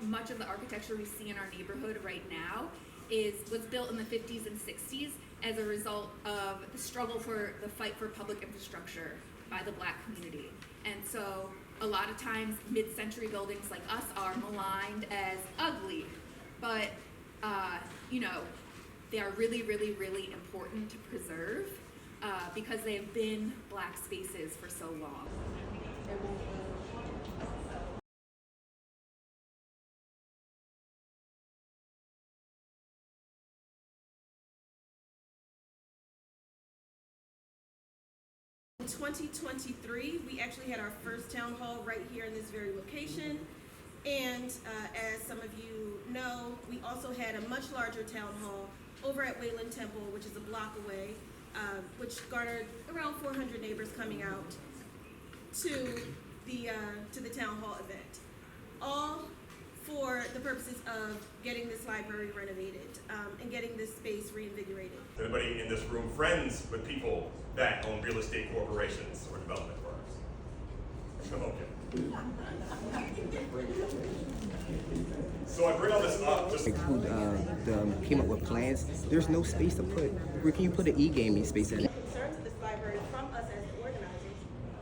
much of the architecture we see in our neighborhood right now was built in the 50s and 60s as a result of the struggle for the fight for public infrastructure by the Black community. And so a lot of times mid-century buildings like us are maligned as ugly, but you know, they are really, really, really important to preserve because they have been Black spaces for so long. In 2023, we actually had our first town hall right here in this very location. And as some of you know, we also had a much larger town hall over at Wayland Temple, which is a block away, which garnered around 400 neighbors coming out to the town hall event, all for the purposes of getting this library renovated and getting this space reinvigorated. Everybody in this room friends with people that own real estate corporations or development firms? Okay. So I bring all this up just who came up with plans. There's no space to put. Where can you put an e-gaming space in? Concerns of this library from us as the organizers,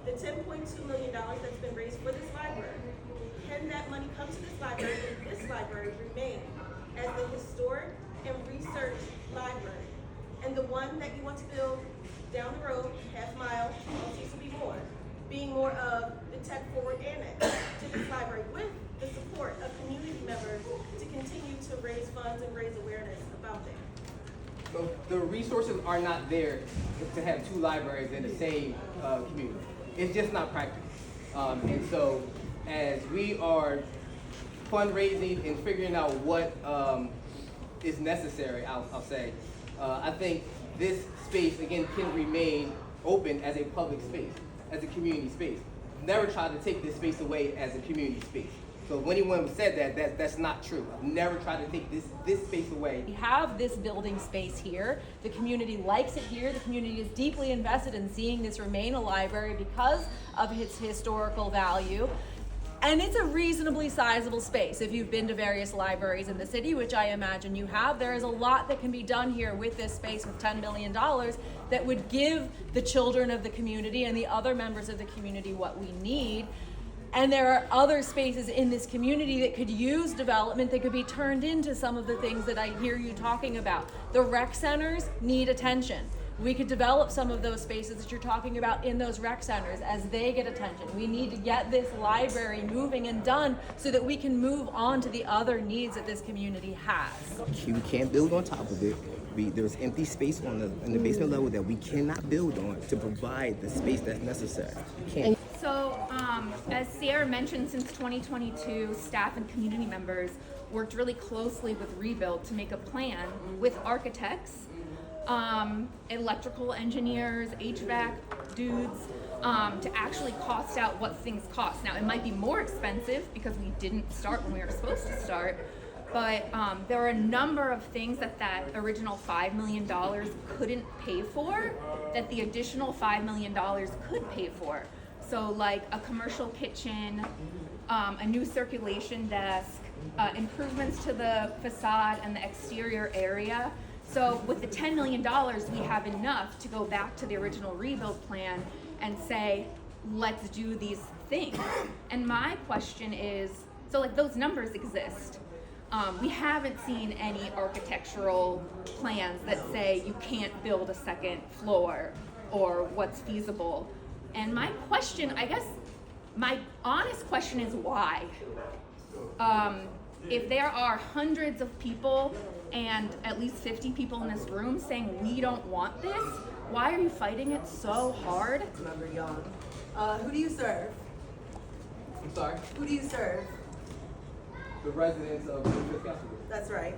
the $10.2 million that's been raised for this library, can that money come to this library and this library remain as the historic and research library, and the one that you want to build down the road, half mile, on Cecil B being more of the tech-forward annex to this library with the support of community members to continue to raise funds and raise awareness about them. So the resources are not there to have two libraries in the same community. It's just not practical. And so as we are fundraising and figuring out what is necessary, I'll say, I think this space, again, can remain open as a public space, as a community space. Never tried to take this space away as a community space. So when anyone said that's not true. I've never tried to take this space away. We have this building space here. The community likes it here. The community is deeply invested in seeing this remain a library because of its historical value. And it's a reasonably sizable space. If you've been to various libraries in the city, which I imagine you have, there is a lot that can be done here with this space with $10 million that would give the children of the community and the other members of the community what we need. And there are other spaces in this community that could use development that could be turned into some of the things that I hear you talking about. The rec centers need attention. We could develop some of those spaces that you're talking about in those rec centers as they get attention. We need to get this library moving and done so that we can move on to the other needs that this community has. We can't build on top of it. There's empty space in the basement level that we cannot build on to provide the space that's necessary. We can't. So, as Sierra mentioned, since 2022, staff and community members worked really closely with Rebuild to make a plan with architects, electrical engineers, HVAC dudes, to actually cost out what things cost. Now, it might be more expensive because we didn't start when we were supposed to start, but there are a number of things that original $5 million couldn't pay for that the additional $5 million could pay for. So like a commercial kitchen, a new circulation desk, improvements to the facade and the exterior area. So with the $10 million, we have enough to go back to the original Rebuild plan and say, let's do these things. And my question is, so like those numbers exist. We haven't seen any architectural plans that say you can't build a second floor or what's feasible. And my question, I guess, my honest question is why? If there are hundreds of people and at least 50 people in this room saying we don't want this, why are you fighting it so hard? Councilmember Young. Who do you serve? I'm sorry? Who do you serve? The residents of Sharswood. That's right.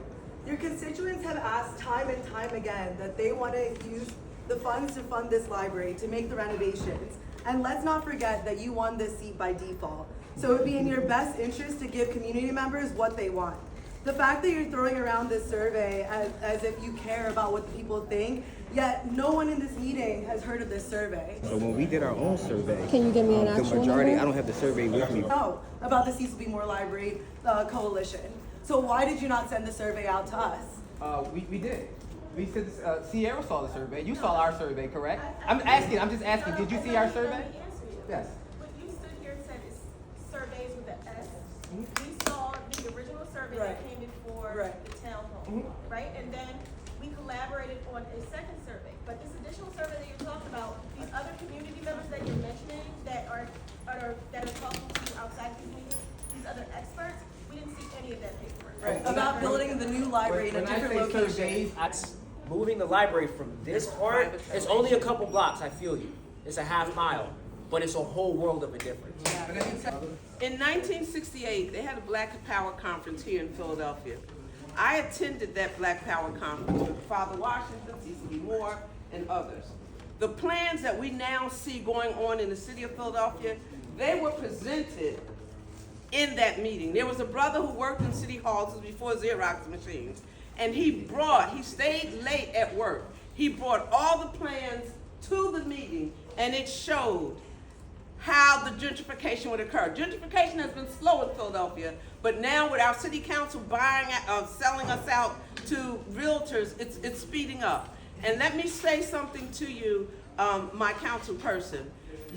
Your constituents have asked time and time again that they want to use the funds to fund this library to make the renovations. And let's not forget that you won this seat by default. So it would be in your best interest to give community members what they want. The fact that you're throwing around this survey as if you care about what the people think, yet no one in this meeting has heard of this survey. So when we did our own survey, Can you give me an the actual majority, number? I don't have the survey with me. Know about the Cecil B Library Coalition. So why did you not send the survey out to us? We did. We said, Sierra saw the survey. You saw our survey, correct? I'm just asking, did you see our survey? Yes. What you stood here and said is surveys with an S. We saw the original survey Right. that came before Right. the town hall, right? And then we collaborated on a second survey. But this additional survey that you're talking about, these other community members that you're mentioning that are talking to you outside these meetings, these other experts, we didn't see any of that paperwork. Right. About building the new library in a When I different say location. surveys, Moving the library from this part, it's only a couple blocks, I feel you. It's a half mile, but it's a whole world of a difference. In 1968, they had a Black Power conference here in Philadelphia. I attended that Black Power conference with Father Washington, Cecil B. Moore, and others. The plans that we now see going on in the city of Philadelphia, they were presented in that meeting. There was a brother who worked in City Hall, this was before Xerox machines, and he stayed late at work. He brought all the plans to the meeting, and it showed how the gentrification would occur. Gentrification has been slow in Philadelphia, but now with our city council selling us out to realtors, it's speeding up. And let me say something to you, my council person.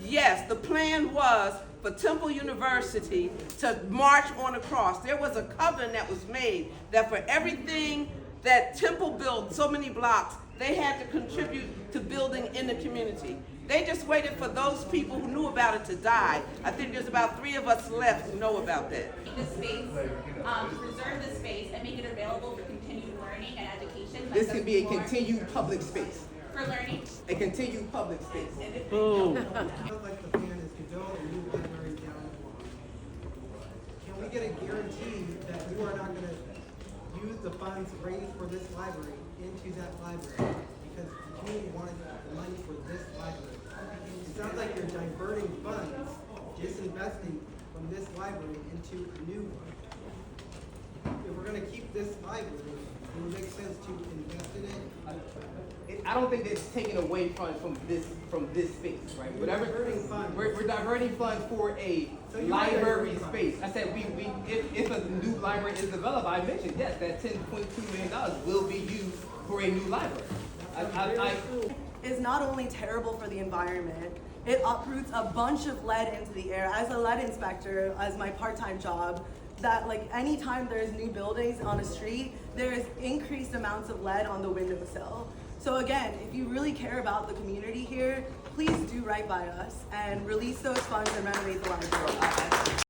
Yes, the plan was for Temple University to march on across. There was a covenant that was made that for everything that Temple built, so many blocks, they had to contribute to building in the community. They just waited for those people who knew about it to die. I think there's about 3 of us left who know about that. The space, preserve the space and make it available for continued learning and education. this can be a continued public space. For learning. A continued public space. Sounds like the plan is to build a new library down the block. Can we get a guarantee that you are not gonna use the funds raised for this library into that library? Because the community wanted the money for this library. It sounds like you're diverting funds, disinvesting from this library into a new one. If we're gonna keep this library, it would make sense to invest in it. I don't think it's taking away funds from this space, right? Whatever, diverting funds. we're diverting funds for a So you are library diverting space. I said if a new library is developed, I mentioned yes, that $10.2 million will be used for a new library. Is not only terrible for the environment, it uproots a bunch of lead into the air. As a lead inspector, as my part-time job, that like anytime there's new buildings on a street, there is increased amounts of lead on the windowsill. So again, if you really care about the community here, please do right by us and release those funds and renovate the library.